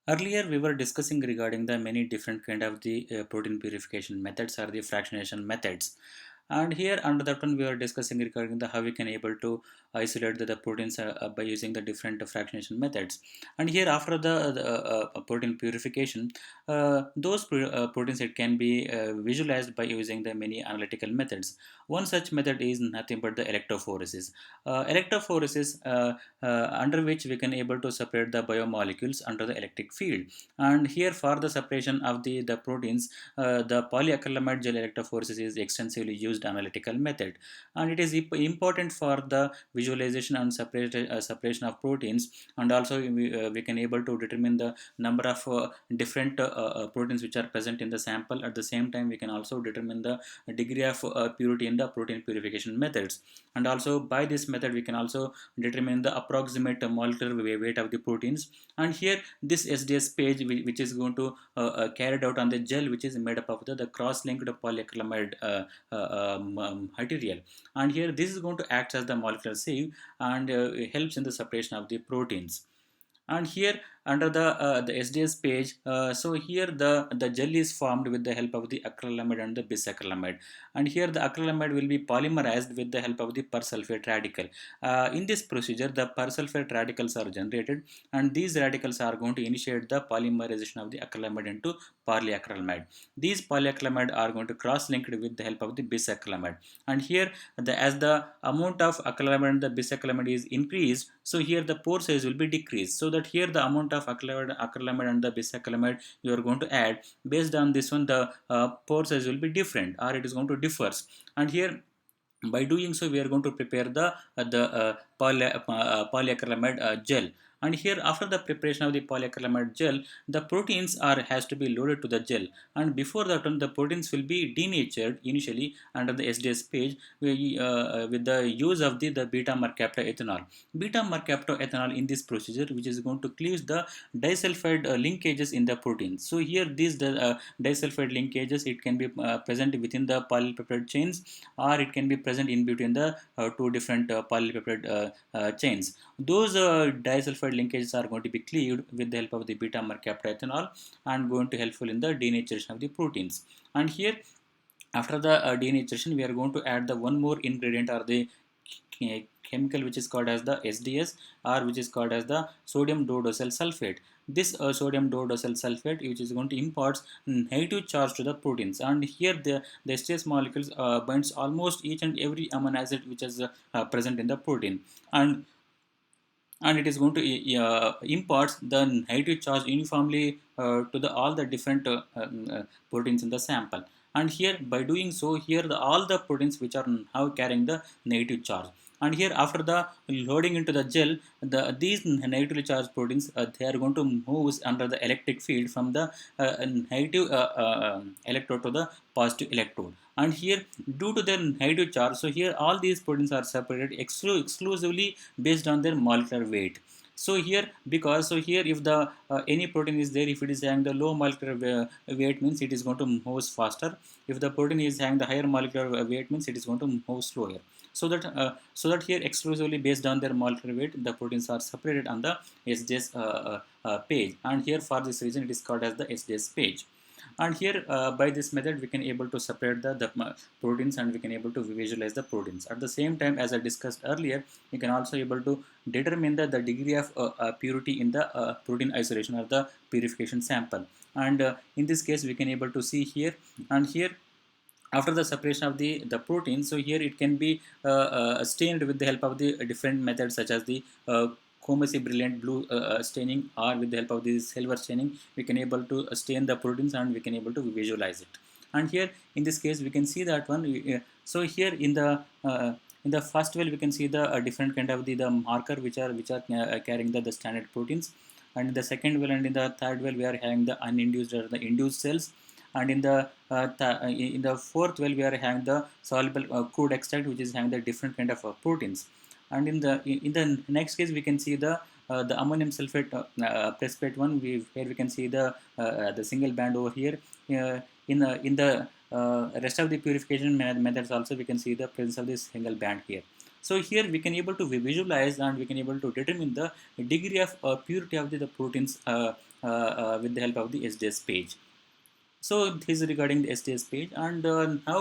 Earlier, we were discussing regarding the many different kind of the protein purification methods or the fractionation methods. And here under that one, we are discussing regarding the how we can able to isolate the proteins by using the different fractionation methods. And here after the protein purification, proteins it can be visualized by using the many analytical methods. One such method is nothing but the electrophoresis. Under which we can able to separate the biomolecules under the electric field. And here for the separation of the proteins, the polyacrylamide gel electrophoresis is extensively used analytical method, and it is important for the visualization and separation of proteins. And also we can able to determine the number of different proteins which are present in the sample. At the same time, we can also determine the degree of purity in the protein purification methods. And also by this method we can also determine the approximate molecular weight of the proteins. And here this SDS page which is going to carried out on the gel which is made up of the cross-linked polyacrylamide material. And here this is going to act as the molecular sieve and helps in the separation of the proteins. And here under the SDS page, so here the gel is formed with the help of the acrylamide and the bisacrylamide. And here the acrylamide will be polymerized with the help of the persulfate radical. In this procedure, the persulfate radicals are generated, and these radicals are going to initiate the polymerization of the acrylamide into polyacrylamide. These polyacrylamide are going to cross linked with the help of the bisacrylamide. And here as the amount of acrylamide and the bisacrylamide is increased, so here the pore size will be decreased, so that here the amount of acrylamide and the bisacrylamide you are going to add, based on this one the pore size will be different, or it is going to differs. And here by doing so we are going to prepare the polyacrylamide gel. And here after the preparation of the polyacrylamide gel, the proteins are has to be loaded to the gel. And before that one, the proteins will be denatured initially under the SDS page with the use of the beta mercaptoethanol. Beta mercaptoethanol in this procedure, which is going to cleave the disulfide linkages in the protein. So here these disulfide linkages, it can be present within the polypeptide chains, or it can be present in between the two different polypeptide chains. Those disulfide linkages are going to be cleaved with the help of the beta mercaptoethanol and going to helpful in the denaturation of the proteins. And here after the denaturation, we are going to add the one more ingredient, or the chemical which is called as the SDS, or which is called as the sodium dodocel sulfate. This sodium dodocel sulfate, which is going to impart negative charge to the proteins. And here the SDS molecules binds almost each and every amino acid which is present in the protein. And it is going to impart the negative charge uniformly to the all the different proteins in the sample. And here by doing so, here all the proteins which are now carrying the negative charge. And here after the loading into the gel, these negatively charged proteins, they are going to move under the electric field from the negative electrode to the positive electrode. And here due to their negative charge, so here all these proteins are separated exclusively based on their molecular weight. So here, because so here if the any protein is there, if it is having the low molecular weight, means it is going to move faster. If the protein is having the higher molecular weight, means it is going to move slower. So that here exclusively based on their molecular weight, the proteins are separated on the SDS page. And here for this reason it is called as the SDS page. And here by this method we can able to separate the proteins, and we can able to visualize the proteins. At the same time, as I discussed earlier, you can also able to determine the degree of purity in the protein isolation or the purification sample. And in this case we can able to see here. And here after the separation of the protein, so here it can be stained with the help of the different methods, such as the Comesi brilliant blue staining, or with the help of this silver staining we can able to stain the proteins, and we can able to visualize it. And here in this case we can see that one. So here in the first well we can see the different kind of the marker which are carrying the standard proteins. And in the second well and in the third well we are having the uninduced or the induced cells. And in the fourth well we are having the soluble crude extract, which is having the different kind of proteins. And in the next case we can see the ammonium sulfate precipitate one. Here we can see the single band over here. In the rest of the purification methods also we can see the presence of this single band here. So here we can able to visualize and we can able to determine the degree of purity of the proteins with the help of the SDS page. So this is regarding the SDS page, and now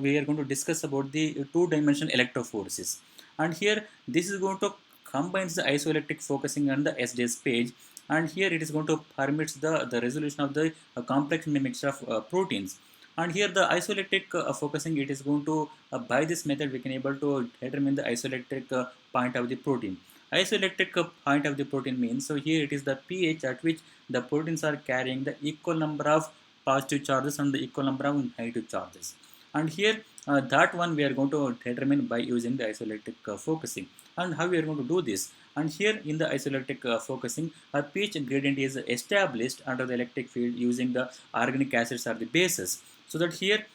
we are going to discuss about the two-dimensional electrophoresis. And here this is going to combines the isoelectric focusing and the SDS page, and here it is going to permits the resolution of the complex mixture of proteins. And here the isoelectric focusing, it is going to by this method we can able to determine the isoelectric point of the protein. Isoelectric point of the protein means, so here it is the pH at which the proteins are carrying the equal number of positive charges and the equal number of negative charges. And here that one we are going to determine by using the isoelectric focusing. And how we are going to do this? And here in the isoelectric focusing, a pH gradient is established under the electric field using the organic acids or the bases. So that here,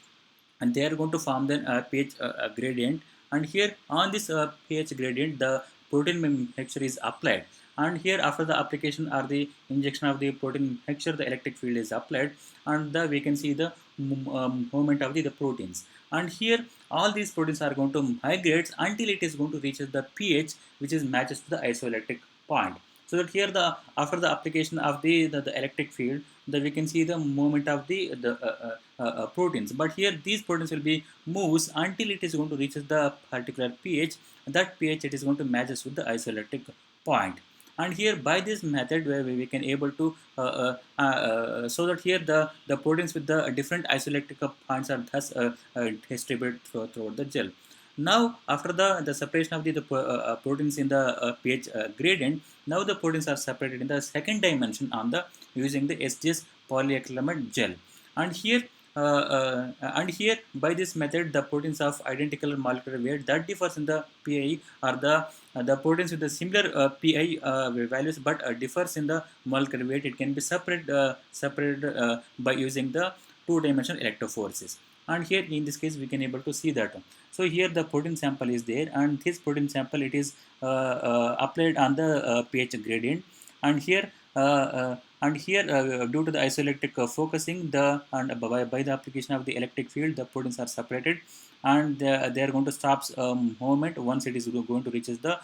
and they are going to form then a pH gradient, and here on this pH gradient the protein mixture is applied, and here after the application or the injection of the protein mixture the electric field is applied, and we can see the movement of the proteins. And here all these proteins are going to migrate until it is going to reach the pH which is matches to the isoelectric point. So that here the after the application of the electric field, that we can see the movement of the proteins. But here these proteins will be moves until it is going to reach the particular pH. That pH it is going to matches with the isoelectric point. And here by this method where we can able to so that here the proteins with the different isoelectric points are thus distributed throughout the gel. Now after the separation of the proteins in the pH gradient, now the proteins are separated in the second dimension on the using the SDS polyacrylamide gel. And here by this method the proteins of identical molecular weight that differs in the pi are the proteins with the similar pi values but differs in the molecular weight, it can be separated by using the two-dimensional electrophoresis. And here in this case we can able to see that. So here the protein sample is there, and this protein sample it is applied on the pH gradient. And here due to the isoelectric focusing, by the application of the electric field the proteins are separated, and they are going to stop movement once it is going to reaches the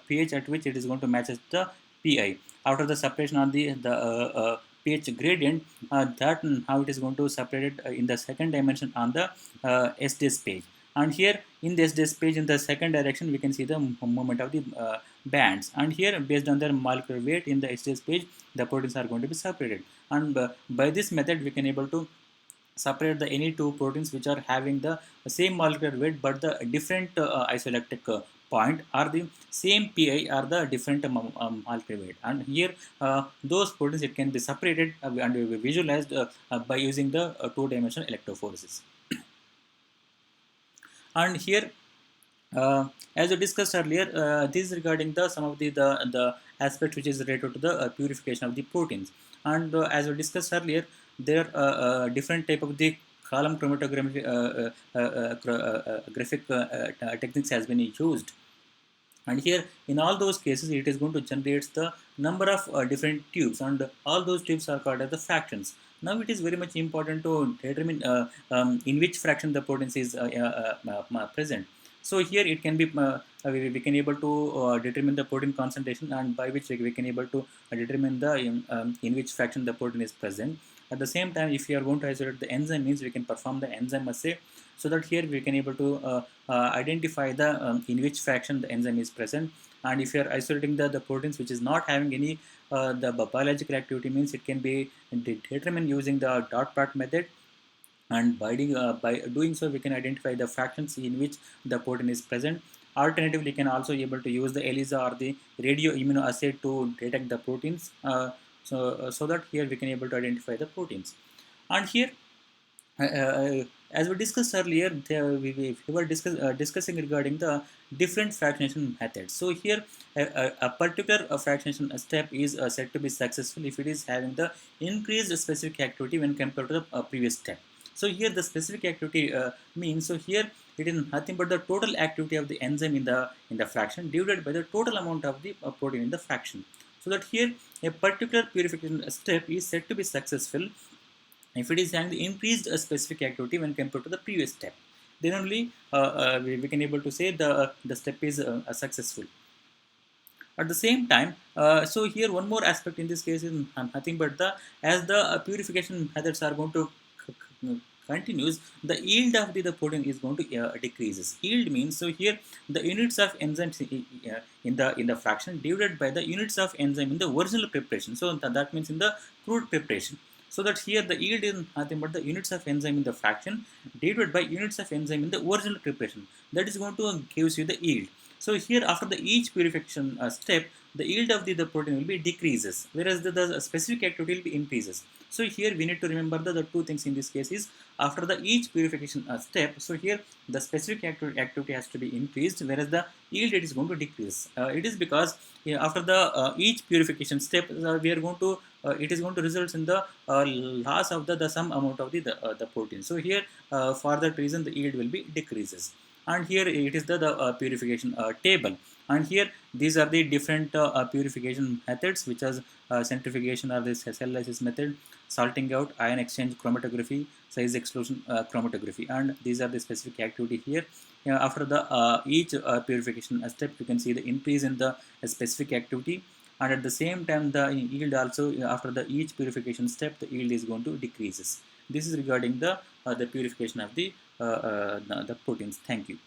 pH at which it is going to match the pi. After the separation on the pH gradient, that how it is going to separate it in the second dimension on the SDS page. And here in the SDS page in the second direction we can see the movement of the bands, and here based on their molecular weight in the SDS page the proteins are going to be separated. And by this method we can able to separate the any two proteins which are having the same molecular weight but the different isoelectric point, or the same pi or the different molecular weight. And here those proteins it can be separated and visualized by using the two-dimensional electrophoresis. And here as we discussed earlier, this is regarding the some of the aspects which is related to the purification of the proteins. And as we discussed earlier, there are different type of the column chromatography graphic techniques has been used. And here in all those cases it is going to generate the number of different tubes, and all those tubes are called as the fractions. Now it is very much important to determine in which fraction the proteins is present. So here it can be we can able to determine the protein concentration, and by which we can able to determine the in which fraction the protein is present. At the same time, if you are going to isolate the enzyme means we can perform the enzyme assay, so that here we can able to identify the in which fraction the enzyme is present. And if you are isolating the proteins which is not having any the biological activity means it can be determined using the dot plot method. And by doing so we can identify the fractions in which the protein is present. Alternatively, we can also able to use the ELISA or the radio immunoassay to detect the proteins, so that here we can able to identify the proteins. And here as we discussed earlier, we were discussing regarding the different fractionation methods. So here a particular fractionation step is said to be successful if it is having the increased specific activity when compared to the previous step. So here the specific activity means, so here it is nothing but the total activity of the enzyme in the fraction divided by the total amount of the protein in the fraction. So that here a particular purification step is said to be successful if it is having the increased specific activity when compared to the previous step. then only we can able to say the step is successful. At the same time, so here one more aspect in this case is nothing but the as the purification methods are going to continues, the yield of the protein is going to decreases. Yield means, so here the units of enzymes in the fraction divided by the units of enzyme in the original preparation. So that means in the crude preparation. So that here the yield is nothing but the units of enzyme in the fraction divided by units of enzyme in the original preparation. That is going to gives you the yield. So here after the each purification step, the yield of the protein will be decreases, whereas the specific activity will be increases. So here we need to remember the two things in this case is after the each purification step. So here the specific activity has to be increased, whereas the yield it is going to decrease. It is because after the each purification step, we are going to it is going to result in the loss of the some amount of the protein. So here for that reason the yield will be decreases. And here it is the purification table, and here these are the different purification methods, which is centrifugation or this cell lysis method, salting out, ion exchange chromatography, size exclusion chromatography, and these are the specific activity here. After the each purification step, you can see the increase in the specific activity, and at the same time the yield also after the each purification step the yield is going to decreases. This is regarding the purification of the proteins. Thank you.